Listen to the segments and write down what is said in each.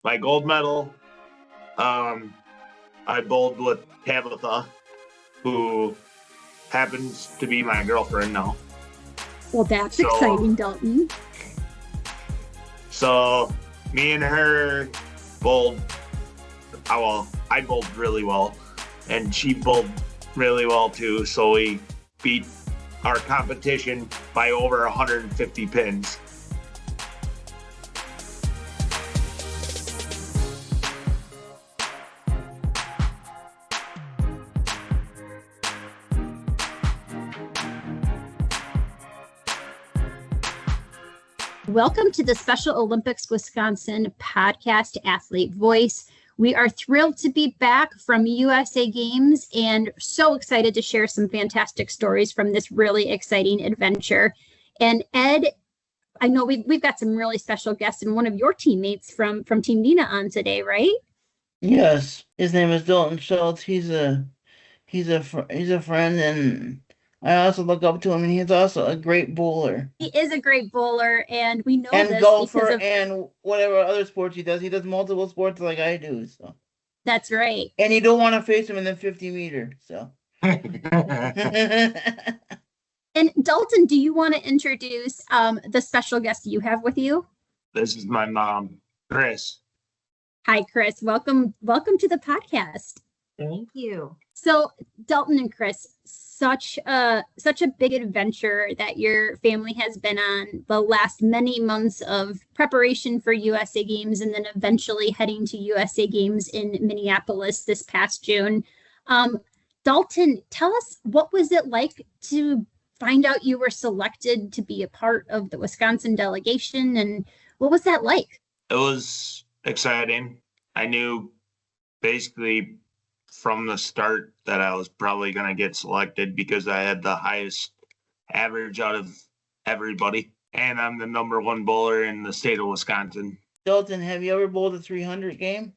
My gold medal, I bowled with Tabitha, who happens to be my girlfriend now. Well, that's exciting, Dalton. So me and her bowled. I bowled really well, and she bowled really well too. So we beat our competition by over 150 pins. Welcome to the Special Olympics Wisconsin podcast Athlete Voice. We are thrilled to be back from USA Games and so excited to share some fantastic stories from this really exciting adventure. And Ed, I know we've got some really special guests and one of your teammates from Team Nina on today, right? Yes, his name is Dalton Schultz. He's a friend, and I also look up to him, and he's also a great bowler. He is a great bowler, and we know and this golfer because of... and whatever other sports he does. He does multiple sports like I do. So that's right. And you don't want to face him in the 50-meter. So. And Dalton, do you want to introduce the special guest you have with you? This is my mom, Chris. Hi, Chris. Welcome to the podcast. Thank you. So, Dalton and Chris, such a big adventure that your family has been on the last many months of preparation for USA Games and then eventually heading to USA Games in Minneapolis this past June. Dalton, tell us, what was it like to find out you were selected to be a part of the Wisconsin delegation, and what was that like? It was exciting. I knew basically from the start that I was probably going to get selected because I had the highest average out of everybody, and I'm the number one bowler in the state of Wisconsin. Dalton, have you ever bowled a 300 game?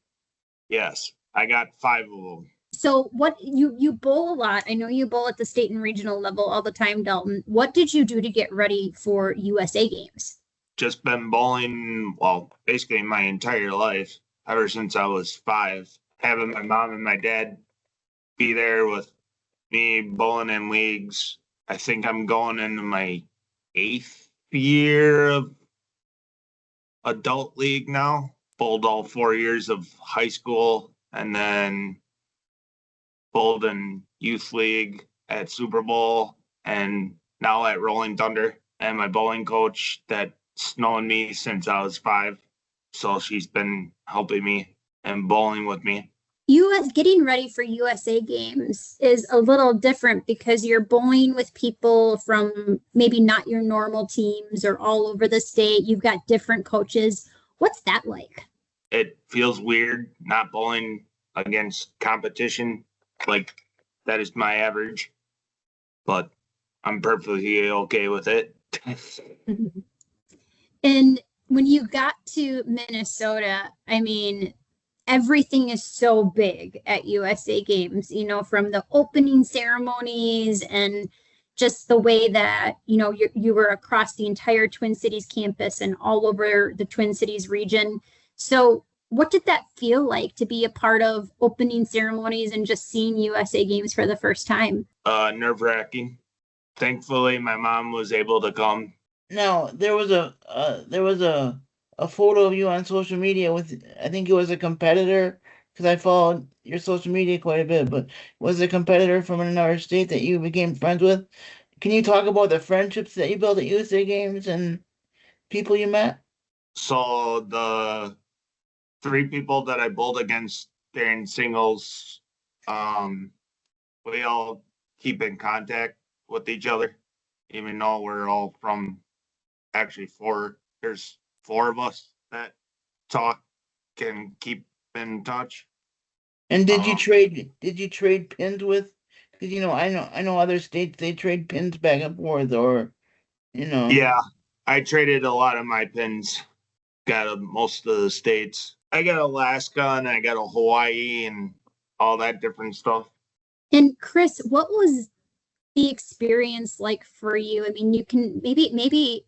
Yes, I got 5 of them. So what you bowl a lot. I know you bowl at the state and regional level all the time, Dalton. What did you do to get ready for USA Games? Just been bowling, well, basically my entire life, ever since I was 5. Having my mom and my dad be there with me bowling in leagues. I think I'm going into my 8th year of adult league now. Bowled all 4 years of high school and then bowled in youth league at Super Bowl and now at Rolling Thunder. And my bowling coach that's known me since I was 5. So she's been helping me and bowling with me. Getting ready for USA Games is a little different because you're bowling with people from maybe not your normal teams or all over the state. You've got different coaches. What's that like? It feels weird not bowling against competition. Like, that is my average, but I'm perfectly okay with it. And when you got to Minnesota, I mean, everything is so big at USA Games, from the opening ceremonies and just the way that, you were across the entire Twin Cities campus and all over the Twin Cities region. So what did that feel like to be a part of opening ceremonies and just seeing USA Games for the first time? Nerve-wracking. Thankfully, my mom was able to come. Now, there was a photo of you on social media with, I think it was a competitor, because I followed your social media quite a bit, but was a competitor from another state that you became friends with. Can you talk about the friendships that you built at USA Games and people you met? So the 3 people that I bowled against during singles, we all keep in contact with each other, even though we're all from, actually 4, there's 4 of us that talk and keep in touch. And did you trade pins with? Because I know other states, they trade pins back and forth, or Yeah, I traded a lot of my pins. Got most of the states. I got Alaska and I got a Hawaii and all that different stuff. And Chris, what was the experience like for you? I mean, you can maybe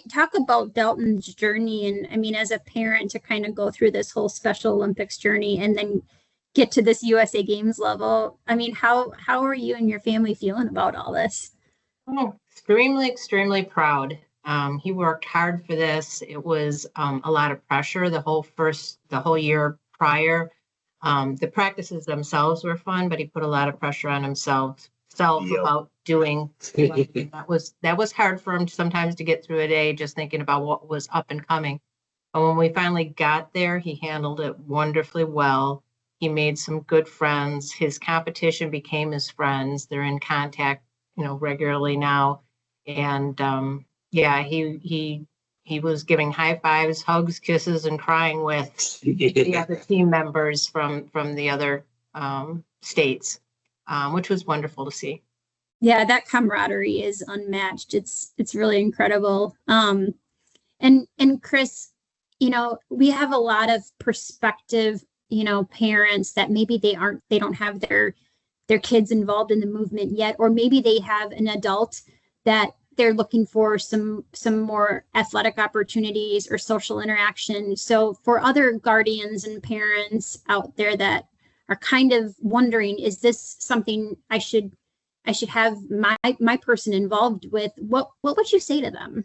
talk about Dalton's journey, and I mean, as a parent, to kind of go through this whole Special Olympics journey and then get to this USA Games level. I mean, how are you and your family feeling about all this? Oh, extremely proud. He worked hard for this. It was a lot of pressure the whole year prior. The practices themselves were fun, but he put a lot of pressure on himself Yep. about doing. That was hard for him sometimes to get through a day just thinking about what was up and coming. But when we finally got there, he handled it wonderfully well. He made some good friends. His competition became his friends. They're in contact, regularly now. And yeah, he was giving high fives, hugs, kisses, and crying with the other team members from the other states, which was wonderful to see. Yeah, that camaraderie is unmatched. It's really incredible. And Chris, we have a lot of prospective, parents that maybe they don't have their kids involved in the movement yet, or maybe they have an adult that they're looking for some more athletic opportunities or social interaction. So for other guardians and parents out there that are kind of wondering, is this something I should have my person involved with? What would you say to them?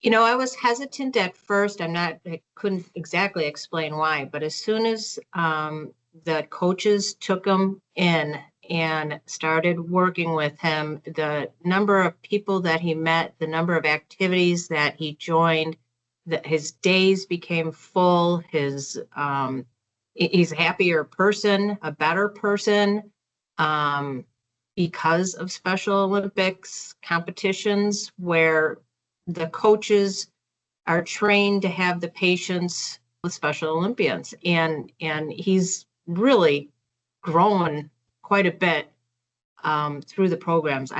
I was hesitant at first. I couldn't exactly explain why, but as soon as the coaches took him in and started working with him, the number of people that he met, the number of activities that he joined, his days became full. He's a happier person, a better person, because of Special Olympics competitions where the coaches are trained to have the patience with Special Olympians, and he's really grown quite a bit through the programs.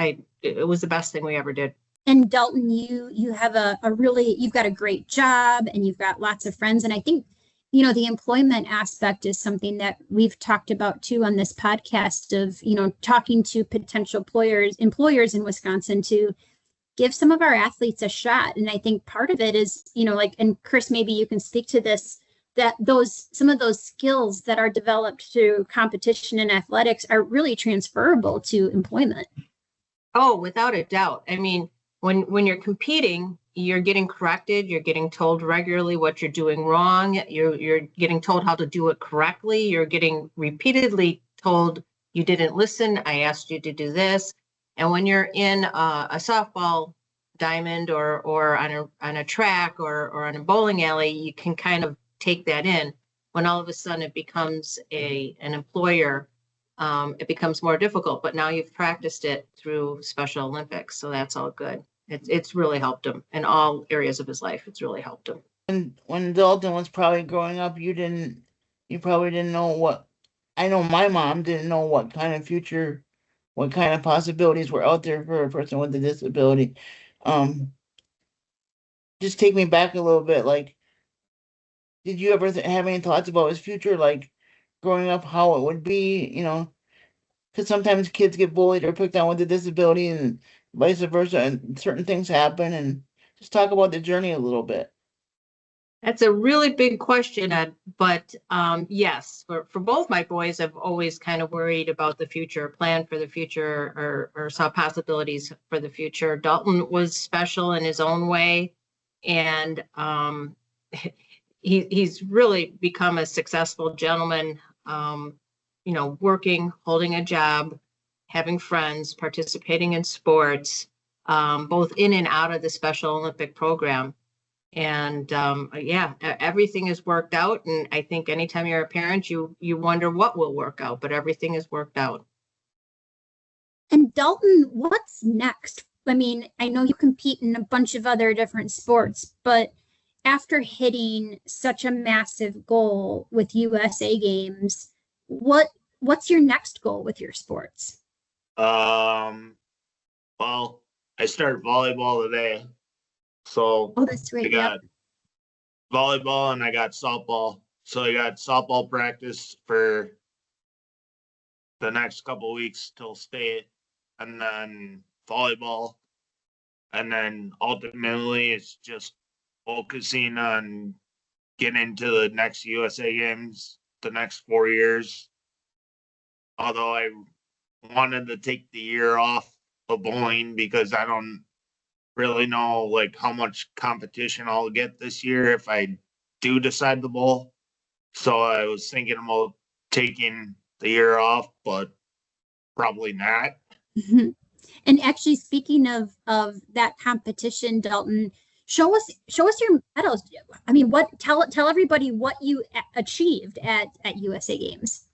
It was the best thing we ever did. And Dalton, you have you've got a great job and you've got lots of friends. And I think, the employment aspect is something that we've talked about too on this podcast of, talking to potential employers in Wisconsin to give some of our athletes a shot. And I think part of it is, and Chris, maybe you can speak to this, that some of those skills that are developed through competition and athletics are really transferable to employment. Oh, without a doubt. I mean, when you're competing, you're getting corrected. You're getting told regularly what you're doing wrong. You're getting told how to do it correctly. You're getting repeatedly told you didn't listen. I asked you to do this. And when you're in a softball diamond or on a track or on a bowling alley, you can kind of take that in. When all of a sudden it becomes an employer, it becomes more difficult. But now you've practiced it through Special Olympics, so that's all good. It's really helped him in all areas of his life. It's really helped him. And when Dalton was probably growing up, you probably didn't know what. I know my mom didn't know what kind of possibilities were out there for a person with a disability. Just take me back a little bit. Like, did you ever have any thoughts about his future, like growing up, how it would be? Because sometimes kids get bullied or picked on with a disability, and vice versa, and certain things happen. And just talk about the journey a little bit. That's a really big question, Ed, but yes, for both my boys, I've always kind of worried about the future, planned for the future, or saw possibilities for the future. Dalton was special in his own way, and he's really become a successful gentleman, working, holding a job, having friends, participating in sports, both in and out of the Special Olympic program. And yeah, everything has worked out. And I think anytime you're a parent, you wonder what will work out, but everything has worked out. And Dalton, what's next? I mean, I know you compete in a bunch of other different sports, but after hitting such a massive goal with USA Games, what's your next goal with your sports? Well, I start volleyball today. So that's right. I got volleyball and I got softball. So I got softball practice for the next couple of weeks till state, and then volleyball And then ultimately it's just focusing on getting into the next USA games the next 4 years. Although I wanted to take the year off of bowling because I don't really know like how much competition I'll get this year if I do decide to bowl. So I was thinking about taking the year off, but probably not. And actually, speaking of that competition, Dalton, show us your medals. I mean, tell everybody what you achieved at USA Games.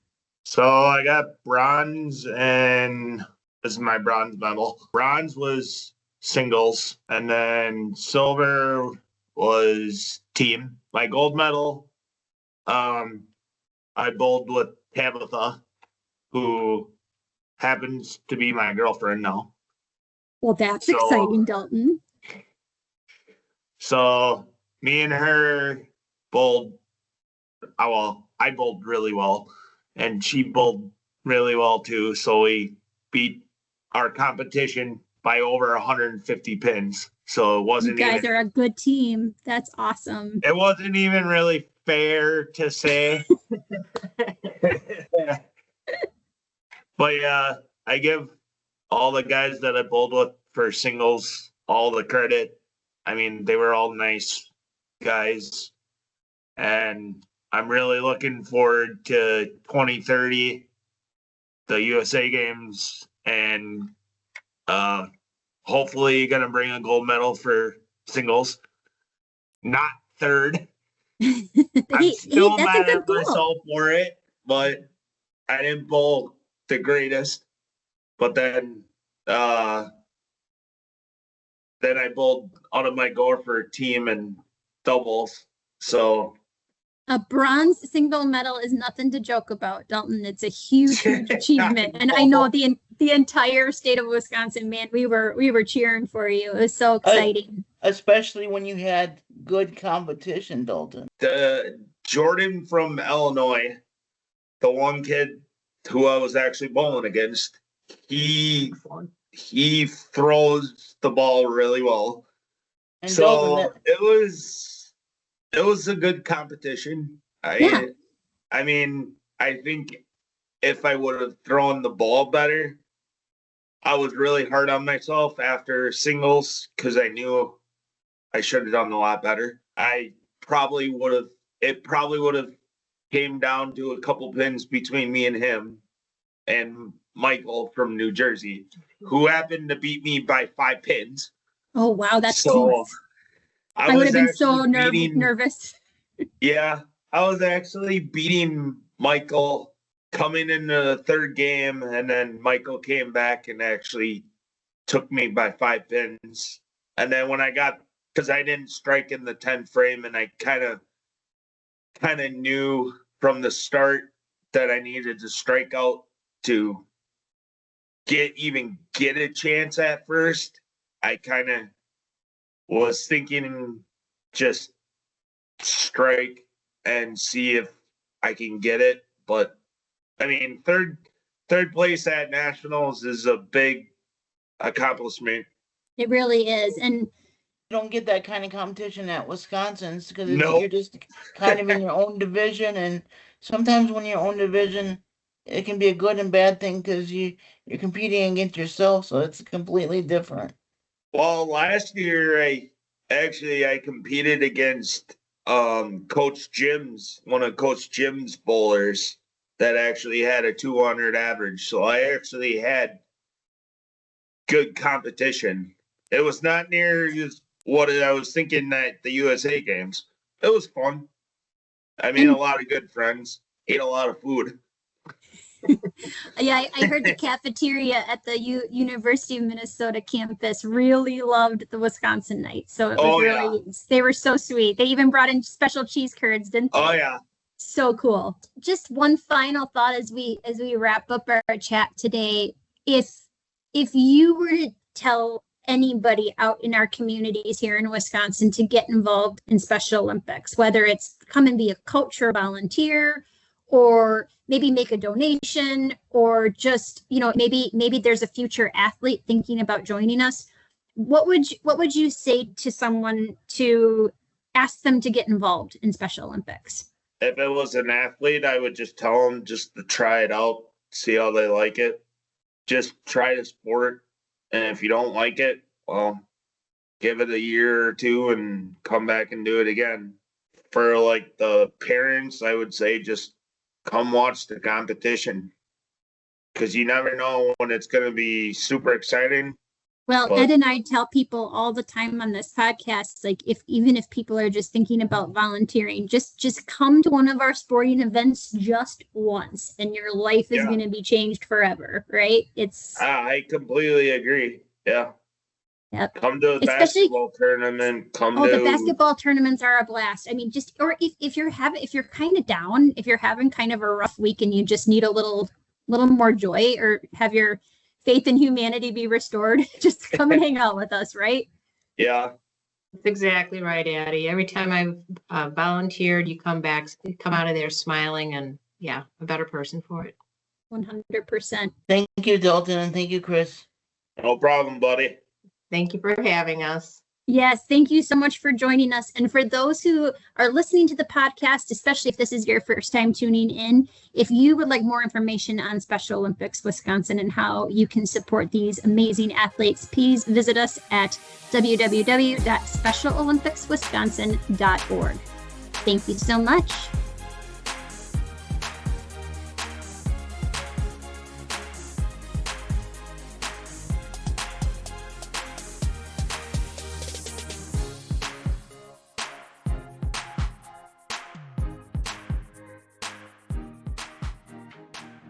So I got bronze, and this is my bronze medal. Bronze was singles, and then silver was team. My gold medal, I bowled with Tabitha, who happens to be my girlfriend now. Well, that's exciting, Dalton. So me and her bowled. Well, I bowled really well, and she bowled really well too. So we beat our competition by over 150 pins. So it wasn't. You guys are a good team. That's awesome. It wasn't even really fair to say. But yeah, I give all the guys that I bowled with for singles all the credit. I mean, they were all nice guys. And I'm really looking forward to 2030, the USA Games, and hopefully going to bring a gold medal for singles. Not third. I'm still mad at myself for it, but I didn't bowl the greatest. But then I bowled out of my goal for team and doubles. So a bronze single medal is nothing to joke about, Dalton. It's a huge, huge achievement. And I know the entire state of Wisconsin, man, we were cheering for you. It was so exciting. Especially when you had good competition, Dalton. Jordan from Illinois, the one kid who I was actually bowling against, he throws the ball really well. And so Dalton, it was a good competition. I mean, I think if I would have thrown the ball better, I was really hard on myself after singles because I knew I should have done a lot better. It probably would have came down to a couple pins between me and him and Michael from New Jersey, who happened to beat me by 5 pins. Oh, wow. That's close. I would have been so nervous. Yeah, I was actually beating Michael coming into the third game, and then Michael came back and actually took me by 5 pins. And then when because I didn't strike in the 10th frame, and I kind of knew from the start that I needed to strike out to get a chance at first. I kind of was thinking just strike and see if I can get it. But I mean, third place at nationals is a big accomplishment. It really is. And you don't get that kind of competition at Wisconsin's because you're just kind of in your own division. And sometimes when you're own division, it can be a good and bad thing because you're competing against yourself. So it's completely different. Well, last year I competed against Coach Jim's, one of Coach Jim's bowlers that actually had a 200 average. So I actually had good competition. It was not near what I was thinking at the USA Games. It was fun. I made a lot of good friends, ate a lot of food. Yeah, I heard the cafeteria at the University of Minnesota campus really loved the Wisconsin night. So it was they were so sweet. They even brought in special cheese curds, didn't they? Oh yeah. So cool. Just one final thought as we wrap up our chat today. If you were to tell anybody out in our communities here in Wisconsin to get involved in Special Olympics, whether it's come and be a coach or volunteer, or maybe make a donation, or just, maybe there's a future athlete thinking about joining us, what would you say to someone to ask them to get involved in Special Olympics? If it was an athlete, I would just tell them just to try it out, see how they like it. Just try the sport. And if you don't like it, well, give it a year or two and come back and do it again. For like the parents, I would say just come watch the competition, because you never know when it's going to be super exciting. Well, But- Ed and I tell people all the time on this podcast, like even if people are just thinking about volunteering, just come to one of our sporting events just once and your life is Yeah. going to be changed forever, right? It's I completely agree. Yeah. Yep. Come to a Especially- basketball tournament. Come to the basketball tournaments are a blast. I mean, or if you're kind of down, if you're having kind of a rough week and you just need a little more joy or have your faith in humanity be restored, just come and hang out with us, right? Yeah. That's exactly right, Addie. Every time I've volunteered, you come out of there smiling and a better person for it. 100%. Thank you, Dalton, and thank you, Chris. No problem, buddy. Thank you for having us. Yes, thank you so much for joining us. And for those who are listening to the podcast, especially if this is your first time tuning in, if you would like more information on Special Olympics Wisconsin and how you can support these amazing athletes, please visit us at www.specialolympicswisconsin.org. Thank you so much.